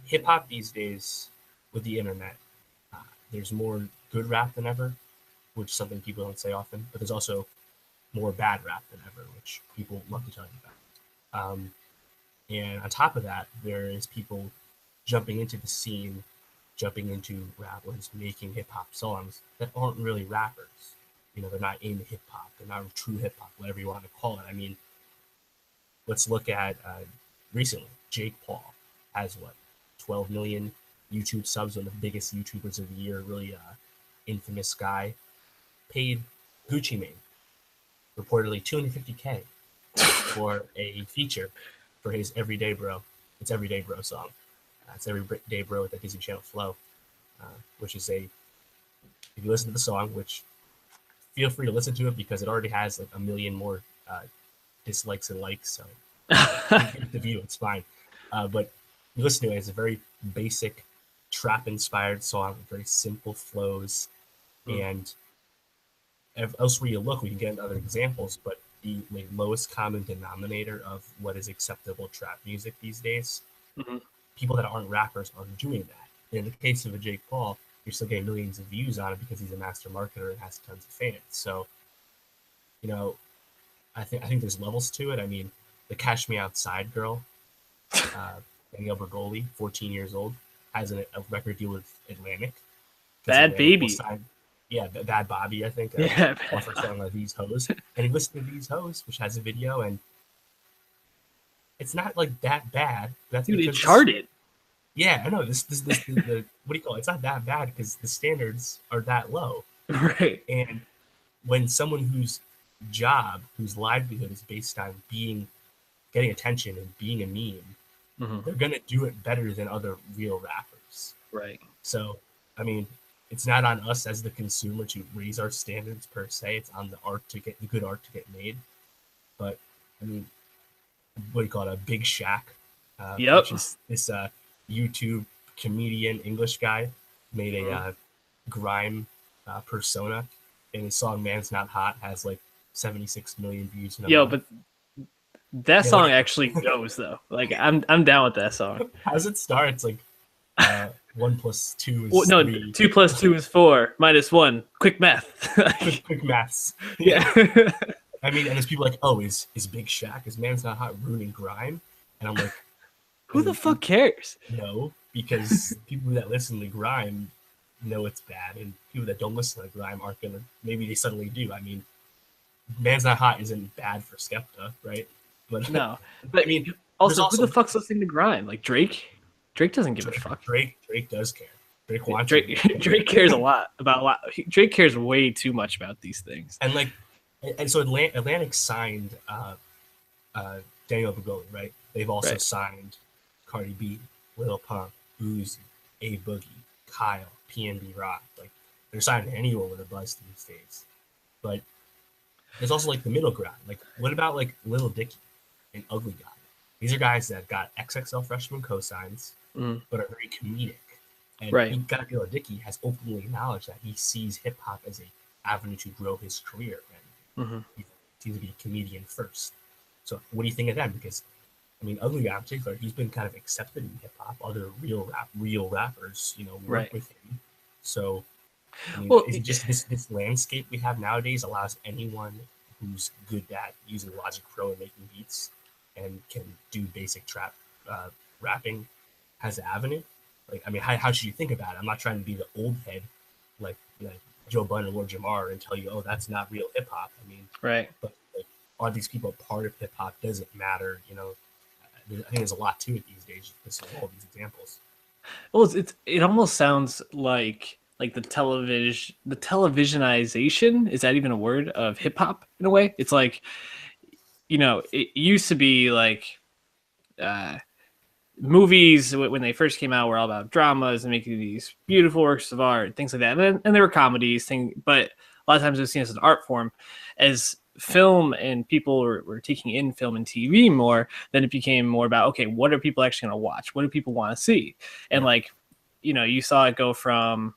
hip hop these days with the internet, uh, there's more good rap than ever, which is something people don't say often. But there's also more bad rap than ever, which people love to tell you about. And on top of that, there is people jumping into the scene, jumping into rappers, making hip hop songs that aren't really rappers. They're not in hip hop. They're not true hip hop, whatever you want to call it. I mean, let's look at recently. Jake Paul has what, 12 million YouTube subs, one of the biggest YouTubers of the year, really infamous guy. Paid Gucci Mane reportedly $250K for a feature for his Everyday Bro. It's Everyday Bro song. It's Everyday Bro with the Disney Channel Flow, which is if you listen to the song, which feel free to listen to it because it already has like a million more dislikes and likes. So the view, it's fine. But you listen to it, it's a very basic trap-inspired song with very simple flows. And elsewhere you look, we can get into other examples, but the lowest common denominator of what is acceptable trap music these days, people that aren't rappers are doing that. In the case of a Jake Paul, you're still getting millions of views on it because he's a master marketer and has tons of fans. So, I think there's levels to it. I mean, the Cash Me Outside girl, Danielle Bergoli, 14 years old, has a record deal with Atlantic. Bad Baby. Bad Bobby, I think. Off her song These Hoes. And he listened to These Hoes, which has a video, and it's not like that bad. That's dude, it charted. Yeah, I know. This the what do you call it? It's not that bad because the standards are that low. Right. And when someone whose livelihood is based on getting attention and being a meme, they're gonna do it better than other real rappers. Right. So, I mean, it's not on us as the consumer to raise our standards per se. It's on the good art to get made. But I mean, what do you call it? A Big Shaq, which is this YouTube comedian English guy, made a grime persona, and his song "Man's Not Hot" has like 76 million views. But that song actually goes though. Like I'm down with that song. How's it start? It's like 1 + 2 is 3. 2 + 2 is 4 - 1. Quick math. Quick maths. Yeah. I mean, and there's people like, oh, is Big Shaq, is Man's Not Hot ruining grime? And I'm like, who the fuck cares? No, because people that listen to grime know it's bad, and people that don't listen to grime aren't gonna. Maybe they suddenly do. I mean, Man's Not Hot isn't bad for Skepta, right? But no, but I mean, also who the fuck's listening to grime? Like Drake? Drake doesn't give a fuck. Drake does care. Drake cares a lot about a lot. Drake cares way too much about these things. And so Atlantic signed Danielle Bergoli, right? They've also signed Cardi B, Lil Pump, Uzi, A Boogie, Kyle, PNB Rock. Like, they're signing anyone with a buzz these days. But there's also like the middle ground. Like, what about like Lil Dicky and Ugly God? These are guys that got XXL freshman cosigns, but are very comedic. And Lil Dicky has openly acknowledged that he sees hip hop as an avenue to grow his career. And he seems to be a comedian first. So what do you think of them? Because I mean, Ugly God in particular, he's been kind of accepted in hip hop. Other real rappers, work with him. So, I mean, is it just this landscape we have nowadays allows anyone who's good at using Logic Pro and making beats and can do basic trap rapping has an avenue? Like, I mean, how should you think about it? I'm not trying to be the old head like Joe Budden or Lord Jamar and tell you, oh, that's not real hip hop. I mean, but like, are these people part of hip hop? Does it matter? I think there's a lot to it these days. Just all these examples. Well, it almost sounds like the televisionization, is that even a word, of hip hop in a way? It's like, it used to be like movies when they first came out were all about dramas and making these beautiful works of art, things like that, and there were comedies, but a lot of times it was seen as an art form. As film and people were taking in film and TV more, then it became more about, okay, what are people actually going to watch? What do people want to see? And you saw it go from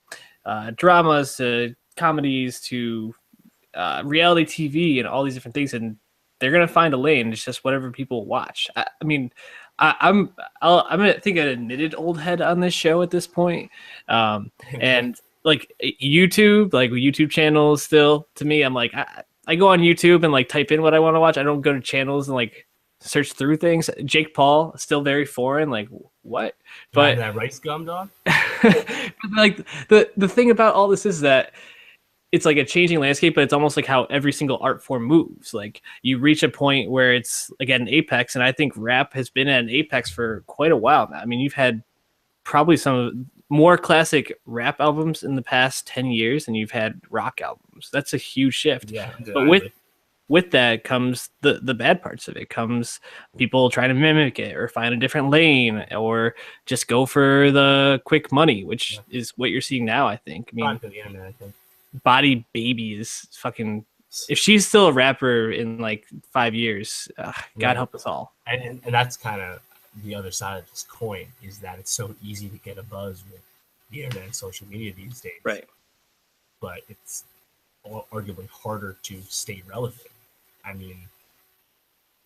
dramas to comedies to reality TV and all these different things, and they're going to find a lane. It's just whatever people watch. I mean, I think an admitted old head on this show at this point. And like YouTube channels still to me, I'm like, I go on YouTube and like type in what I want to watch. I don't go to channels and like search through things. Jake Paul still very foreign. Like what? But that rice gum dog. but like the thing about all this is that it's like a changing landscape, but it's almost like how every single art form moves. Like you reach a point where it's again an apex, and I think rap has been at an apex for quite a while now. I mean, you've had probably some more classic rap albums in the past 10 years than you've had rock albums. That's a huge shift. Yeah, but with that comes the bad parts of it. Comes people trying to mimic it or find a different lane or just go for the quick money, which is what you're seeing now, I think. I mean, for the internet, I think. Body Baby is fucking. If she's still a rapper in like 5 years, God help us all. And that's kind of the other side of this coin, is that it's so easy to get a buzz with the internet and social media these days. Right. But it's arguably harder to stay relevant. I mean,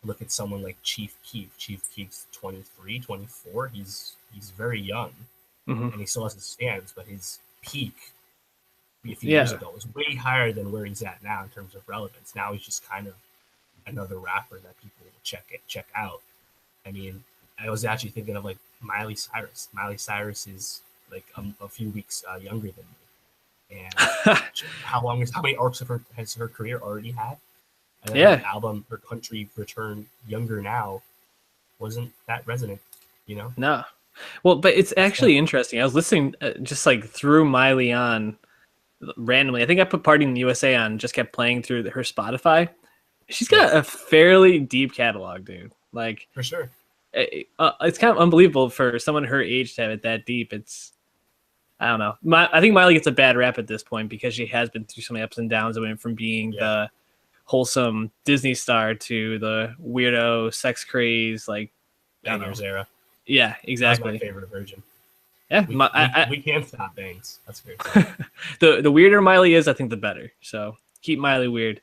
look at someone like Chief Keef. Chief Keef's 23, 24. He's very young, and he still has his fans, but his peak a few years ago was way higher than where he's at now in terms of relevance. Now he's just kind of another rapper that people will check out. I mean, I was actually thinking of like Miley Cyrus. Miley Cyrus is like a few weeks younger than me. And how many arcs has her career already had? And then her album, her Country Return Younger Now, wasn't that resonant, you know? No. Well, but it's actually interesting. I was listening just like through Miley on randomly. I think I put Party in the USA on, just kept playing through her Spotify. She's got a fairly deep catalog, dude. Like, for sure. It's kind of unbelievable for someone her age to have it that deep. It's, I don't know. I think Miley gets a bad rap at this point because she has been through so many ups and downs. It went from being the wholesome Disney star to the weirdo sex craze, like Bangers era. Yeah, exactly. That's my favorite version. Yeah, we can't stop bangs. That's great. The weirder Miley is, I think, the better. So keep Miley weird.